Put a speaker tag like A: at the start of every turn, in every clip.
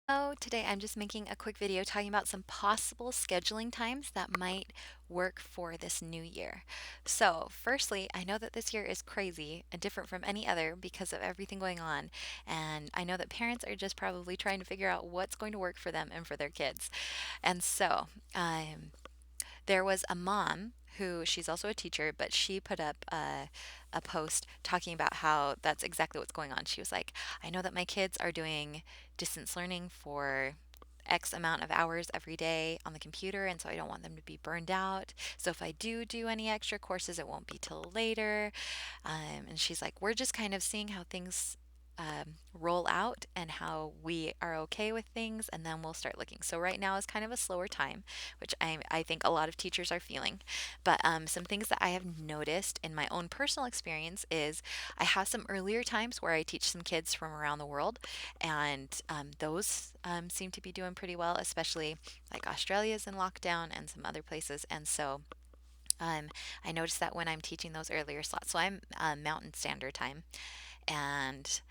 A: So today I'm just making a quick video talking about some possible scheduling times that might work for this new year. So firstly, I know that this year is crazy and different from any other because of everything going on. And I know that parents are just probably trying to figure out what's going to work for them and for their kids. And so, there was a mom who she's also a teacher, but she put up a post talking about how that's exactly what's going on. She was like, I know that my kids are doing distance learning for X amount of hours every day on the computer, and so I don't want them to be burned out. So if I do any extra courses, it won't be till later. And she's like, we're just kind of seeing how things roll out and how we are okay with things, and then we'll start looking. So right now is kind of a slower time, which I think a lot of teachers are feeling. But some things that I have noticed in my own personal experience is I have some earlier times where I teach some kids from around the world, and those seem to be doing pretty well, especially like Australia's in lockdown and some other places. And so um, I noticed that when I'm teaching those earlier slots, so I'm Mountain Standard Time, and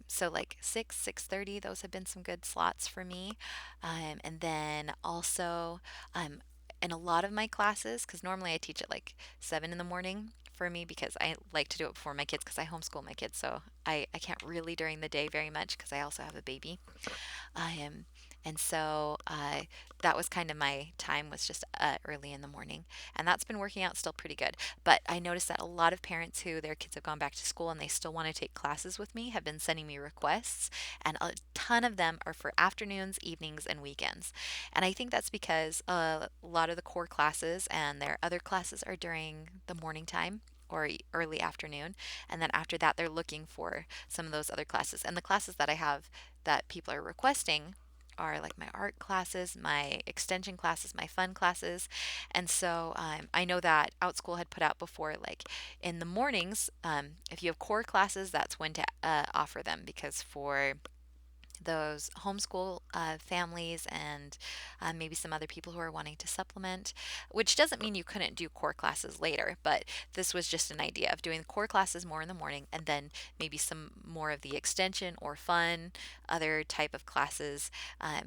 A: so like 6:30, those have been some good slots for me. And then also um, in a lot of my classes, because normally I teach at like 7 in the morning for me because I like to do it before my kids because I homeschool my kids, so I can't really during the day very much because I also have a baby. Um, and so that was kind of my time, was just early in the morning, and that's been working out still pretty good. But I noticed that a lot of parents who their kids have gone back to school and they still want to take classes with me have been sending me requests, and a ton of them are for afternoons, evenings, and weekends. And I think that's because a lot of the core classes and their other classes are during the morning time or early afternoon, and then after that they're looking for some of those other classes. And the classes that I have that people are requesting are like my art classes, my extension classes, my fun classes. And so I know that Outschool had put out before, like in the mornings, if you have core classes, that's when to offer them, because for those homeschool families and maybe some other people who are wanting to supplement, which doesn't mean you couldn't do core classes later, but this was just an idea of doing core classes more in the morning and then maybe some more of the extension or fun, other type of classes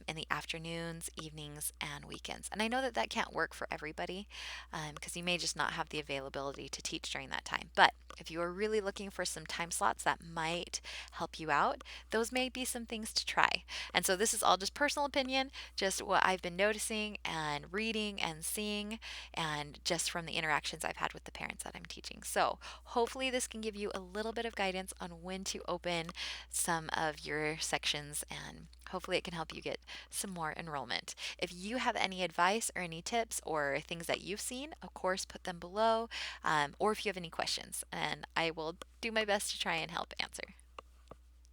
A: in the afternoons, evenings, and weekends. And I know that that can't work for everybody because you may just not have the availability to teach during that time. But if you are really looking for some time slots that might help you out, those may be some things to try. And so this is all just personal opinion, just what I've been noticing and reading and seeing, and just from the interactions I've had with the parents that I'm teaching. So hopefully this can give you a little bit of guidance on when to open some of your sections, and hopefully it can help you get some more enrollment. If you have any advice or any tips or things that you've seen, of course, put them below, or if you have any questions, and I will do my best to try and help answer.